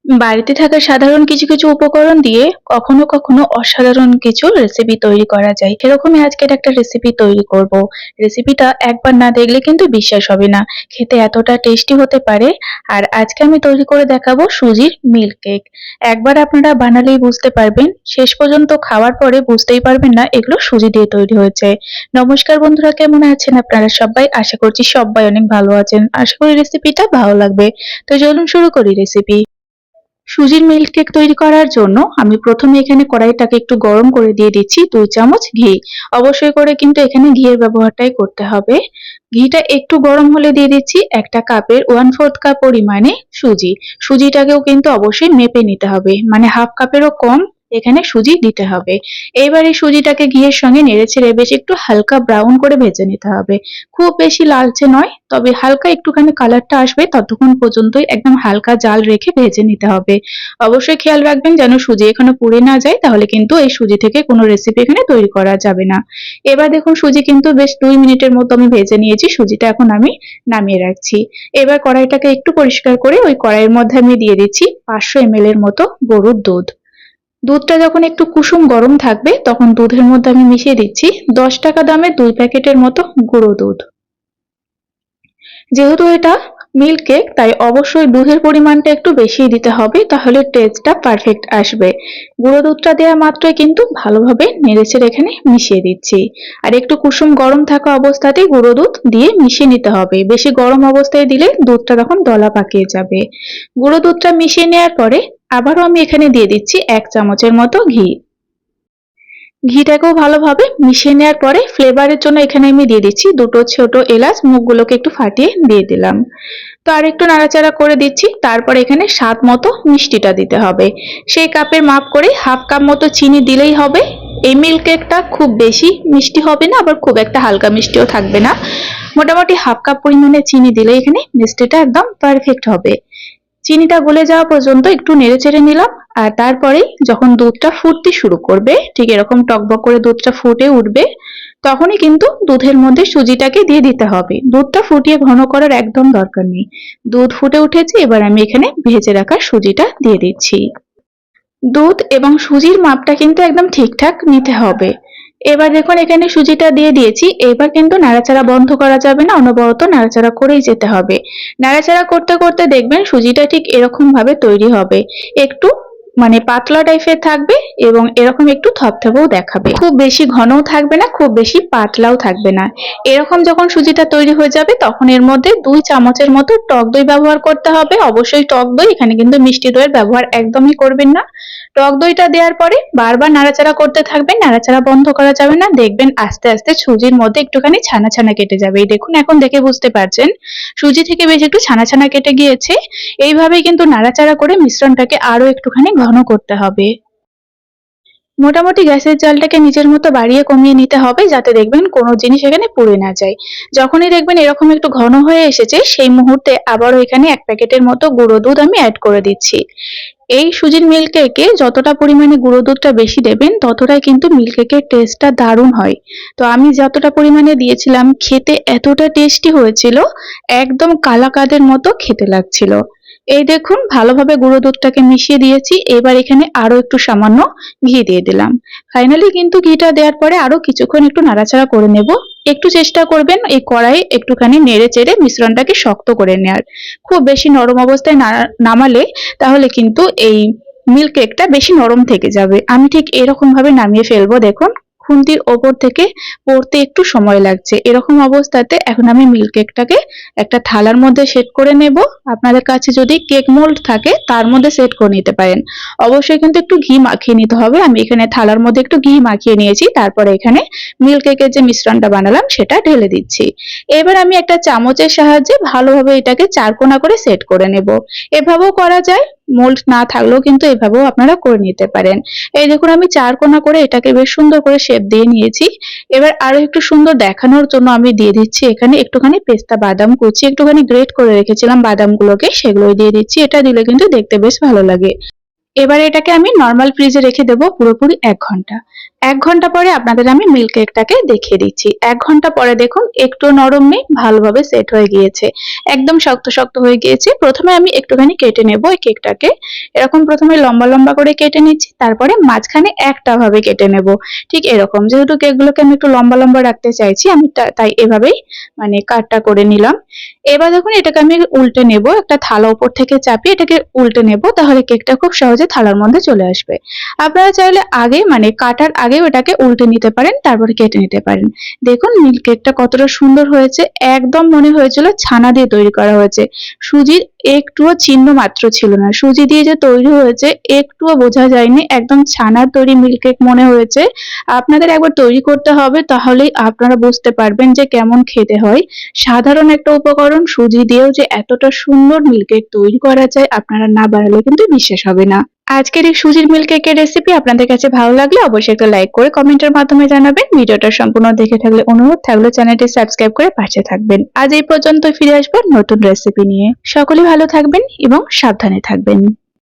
বাড়িতে থাকা সাধারণ কিছু কিছু উপকরণ দিয়ে কখনো কখনো অসাধারণ কিছু রেসিপি তৈরি করা যায়। সেরকমই আজকের একটা রেসিপি তৈরি করব। রেসিপিটা একবার না দেখলে কিন্তু বিশ্বাস হবে না। খেতে এতটা টেস্টি হতে পারে। আর আজকে আমি তৈরি করে দেখাবো সুজির মিল্ক কেক। একবার আপনারা বানালেই বুঝতে পারবেন, শেষ পর্যন্ত খাওয়ার পরে বুঝতেই পারবেন না এগুলো সুজি দিয়ে তৈরি হয়েছে। নমস্কার বন্ধুরা, কেমন আছেন আপনারা সবাই? আশা করছি সবাই অনেক ভালো আছেন। আশা করি রেসিপিটা ভালো লাগবে। তো চলুন শুরু করি রেসিপি। সুজির মিল্ক কেক তৈরি করার জন্য আমি প্রথমে এখানে কড়াইটাকে একটু গরম করে দিয়ে দিচ্ছি 2 চামচ ঘি। অবশ্যই করে কিন্তু এখানে ঘিয়ের ব্যবহারটাই করতে হবে। ঘিটা একটু গরম হলে দিয়ে দিচ্ছি একটা কাপের 1/4 কাপ পরিমাণে সুজি। সুজিটাকেও কিন্তু অবশ্যই মেপে নিতে হবে, মানে হাফ কাপেরও কম এখানে সুজি দিতে হবে। এইবার এই সুজিটাকে ঘিয়ের সঙ্গে নেড়েচেড়ে বেশ একটু হালকা ব্রাউন করে ভেজে নিতে হবে। খুব বেশি লালচে নয়, তবে হালকা একটুখানি কালারটা আসবে ততক্ষণ পর্যন্তই একদম হালকা জাল রেখে ভেজে নিতে হবে। অবশ্যই খেয়াল রাখবেন যেন সুজি এখানে পুড়ে না যায়, তাহলে কিন্তু এই সুজি থেকে কোনো রেসিপি এখানে তৈরি করা যাবে না। এবার দেখুন সুজি কিন্তু বেশ 2 মিনিটের মতো আমি ভেজে নিয়েছি। সুজিটা এখন আমি নামিয়ে রাখছি। এবার কড়াইটাকে একটু পরিষ্কার করে ওই কড়াইয়ের মধ্যে আমি দিয়ে দিচ্ছি 500 ml এর মতো গরুর দুধ। দুধটা যখন একটু কুসুম গরম থাকবে তখন দুধের মধ্যে আমি মিশিয়ে দিচ্ছি 10 টাকা দামের 2 প্যাকেটের মতো গুঁড়ো দুধ। যেহেতু এটা মিল্ক কেক তাই অবশ্যই দুধের পরিমাণটা একটু বেশিই দিতে হবে, তাহলে টেস্টটা পারফেক্ট আসবে। গুঁড়ো দুধটা দেওয়া মাত্রই কিন্তু ভালোভাবে নেড়েচেড়ে এখানে মিশিয়ে দিচ্ছি। আর একটু কুসুম গরম থাকা অবস্থাতেই গুঁড়ো দুধ দিয়ে মিশিয়ে নিতে হবে। বেশি গরম অবস্থায় দিলে দুধটা তখন দলা পাকিয়ে যাবে। গুঁড়ো দুধটা মিশিয়ে নেওয়ার পরে আবারও আমি এখানে দিয়ে দিচ্ছি 1 চামচের মতো ঘি। ঘিটাকেও ভালোভাবে মিশিয়ে নেওয়ার পরে ফ্লেভারের জন্য এখানে আমি দিয়ে দিচ্ছি 2টো ছোট এলাচ, মুখগুলোকে একটু ফাটিয়ে দিয়ে দিলাম। তো আর একটু নাড়াচাড়া করে দিচ্ছি। তারপর এখানে স্বাদ মতো মিষ্টিটা দিতে হবে। সেই কাপের মাপ করে হাফ কাপ মতো চিনি দিলেই হবে। এই মিল্ক কেকটা খুব বেশি মিষ্টি হবে না, আবার খুব একটা হালকা মিষ্টিও থাকবে না। মোটামুটি হাফ কাপ পরিমাণে চিনি দিলে এখানে মিষ্টিটা একদম পারফেক্ট হবে। চিনিটা গলে যাওয়া পর্যন্ত একটু নেড়েচেড়ে নিলাম। আর তারপরেই যখন দুধটা ফুটতে শুরু করবে, ঠিক এরকম টকবক করে দুধটা ফুটে উঠবে, তখনই কিন্তু দুধের মধ্যে সুজিটাকে দিয়ে দিতে হবে। দুধটা ফুটিয়ে ঘন করার একদম দরকার নেই। দুধ ফুটে উঠেছে, এবার আমি এখানে ভেজে রাখা সুজিটা দিয়ে দিচ্ছি। দুধ এবং সুজির মাপটা কিন্তু একদম ঠিকঠাক নিতে হবে। এবার দেখুন এখানে সুজিটা দিয়ে দিয়েছি। এবার কিন্তু নাড়াচাড়া বন্ধ করা যাবে না, অনবরত নাড়াচাড়া করেই যেতে হবে। নাড়াচাড়া করতে করতে দেখবেন সুজিটা ঠিক এরকম ভাবে তৈরি হবে। একটু মানে পাতলা টাইপের থাকবে এবং এরকম একটু থপথপেও দেখাবে। খুব বেশি ঘনও থাকবে না, খুব বেশি পাতলাও থাকবে না। এরকম যখন সুজিটা তৈরি হয়ে যাবে তখন এর মধ্যে 2 চামচের মতো টক দই ব্যবহার করতে হবে। অবশ্যই টক দই, এখানে কিন্তু মিষ্টি দইয়ের ব্যবহার একদমই করবেন না। টক দইটা দেওয়ার পরে বারবার নাড়াচাড়া করতে থাকবেন, নাড়াচাড়া বন্ধ করা যাবে না। দেখবেন আস্তে আস্তে সুজির মধ্যে একটুখানি ছানা ছানা কেটে যাবে। এই দেখুন এখন দেখে বুঝতে পারছেন সুজি থেকে বেশ একটু ছানা ছানা কেটে গিয়েছে। এইভাবেই কিন্তু নাড়াচাড়া করে মিশ্রণটাকে আরো একটুখানি ঘন করতে হবে। মোটামুটি গ্যাসের জালটাকে নিজের মতো বাড়িয়ে কমিয়ে নিতে হবে, যাতে দেখবেন কোনো জিনিস এখানে পুড়ে না যায়। যখনই দেখবেন এরকম একটু ঘন হয়ে এসেছে, সেই মুহূর্তে আবারও এখানে 1 প্যাকেটের মতো গুঁড়ো দুধ আমি অ্যাড করে দিচ্ছি। এই সুজির মিল্ক কেকে যতটা পরিমাণে গুঁড়ো দুধটা বেশি দেবেন ততটাই কিন্তু মিল্ক কেকের টেস্টটা দারুণ হয়। তো আমি যতটা পরিমাণে দিয়েছিলাম খেতে এতটা টেস্টি হয়েছিল, একদম কালাকাঁদের মতো খেতে লাগছিল। এই দেখুন ভালোভাবে গুঁড়ো দুধটাকে মিশিয়ে দিয়েছি। এবার এখানে আরো একটু সামান্য ঘি দিয়ে দিলাম। ফাইনালি কিন্তু ঘিটা দেওয়ার পরে আরো কিছুক্ষণ একটু নাড়াচাড়া করে নেব। একটু চেষ্টা করবেন এই কড়াই একটুখানি নেড়ে চেড়ে মিশ্রণটাকে শক্ত করে নেওয়ার। খুব বেশি নরম অবস্থায় নামালে তাহলে কিন্তু এই মিল্ক কেকটা বেশি নরম থেকে যাবে। আমি ঠিক এরকম ভাবে নামিয়ে ফেলবো। দেখুন খুন্তির ওপর থেকে পড়তে একটু সময় লাগছে। এরকম অবস্থাতে এখন আমি মিল্ক কেকটাকে একটা থালার মধ্যে সেট করে নেব। আপনাদের কাছে যদি কেক মোল্ড থাকে তার মধ্যে সেট করে নিতে পারেন। অবশ্যই কিন্তু একটু ঘি মাখিয়ে নিতে হবে। আমি এখানে থালার মধ্যে একটু ঘি মাখিয়ে নিয়েছি। তারপরে এখানে মিল্ক কেকের যে মিশ্রণটা বানালাম সেটা ঢেলে দিচ্ছি। এবার আমি একটা চামচের সাহায্যে ভালোভাবে এটাকে চারকোনা করে সেট করে নেব। এভাবেও করা যায়, মোল্ড না থাকলেও কিন্তু এভাবেও আপনারা করে নিতে পারেন। এই দেখুন আমি চারকোনা করে এটাকে বেশ সুন্দর করে শেপ দিয়ে নিয়েছি। এবার আরো একটু সুন্দর দেখানোর জন্য আমি দিয়ে দিচ্ছি এখানে একটুখানি পেস্তা বাদাম কুচি, একটুখানি গ্রেট করে রেখেছিলাম বাদামগুলোকে, সেগুলোই দিয়ে দিচ্ছি। এটা দিলে কিন্তু দেখতে বেশ ভালো লাগে। এবার এটাকে আমি নরমাল ফ্রিজে রেখে দেবো পুরোপুরি 1 ঘন্টা। 1 ঘন্টা পরে আপনাদের আমি মিল্ক কেকটাকে দেখিয়ে দিচ্ছি। 1 ঘন্টা পরে দেখুন একটু নরম নেই, ভালোভাবে সেট হয়ে গিয়েছে। একদম শক্ত শক্ত হয়ে গিয়েছে। প্রথমে আমি একটুখানি কেটে নেব এই কেকটাকে। এরকম প্রথমে লম্বা লম্বা করে কেটে নিচ্ছি, তারপরে মাঝখানে একটা ভাবে কেটে নেব। ঠিক এরকম, যেহেতু কেকগুলোকে আমি একটু লম্বা লম্বা রাখতে চাইছি, আমি তাই এভাবেই মানে কাটটা করে নিলাম। এবার দেখুন এটাকে আমি উল্টে নেব, একটা থালা উপর থেকে চাপিয়ে এটাকে উল্টে নেব, তাহলে কেকটা খুব সহজে থালার মধ্যে চলে আসবে। আপনারা চাইলে আগে মানে কাটার আগে ওটাকে উল্টে নিতে পারেন, তারপরে কেটে নিতে পারেন। দেখুন মিল্ক কেকটা কতটা সুন্দর হয়েছে, একদম মনে হয়েছিল ছানা দিয়ে তৈরি করা হয়েছে। সুজির একটুও চিহ্ন মাত্র ছিল না। সুজি দিয়ে যে তৈরি হয়েছে একটুও বোঝা যায়নি, একদম ছানার তৈরি মিল্ক কেক মনে হয়েছে। আপনাদের একবার তৈরি করতে হবে, তাহলেই আপনারা বুঝতে পারবেন যে কেমন খেতে হয়। সাধারণ একটা উপকরণ সুজি দিয়েও যে এতটা সুন্দর মিল্ক কেক তৈরি করা যায়, আপনারা না বানালে কিন্তু বিশ্বাস হবে না। আজকের এই সুজির মিল্ক কেকের রেসিপি আপনাদের কাছে ভালো লাগলে অবশ্যই একটা লাইক করে কমেন্টের মাধ্যমে জানাবেন। ভিডিওটা সম্পূর্ণ দেখে থাকলে অনুরোধ থাকলে চ্যানেলটি সাবস্ক্রাইব করে পাশে থাকবেন। আজ এই পর্যন্ত, ফিরে আসবো নতুন রেসিপি নিয়ে। সকলে ভালো থাকবেন এবং সাবধানে থাকবেন।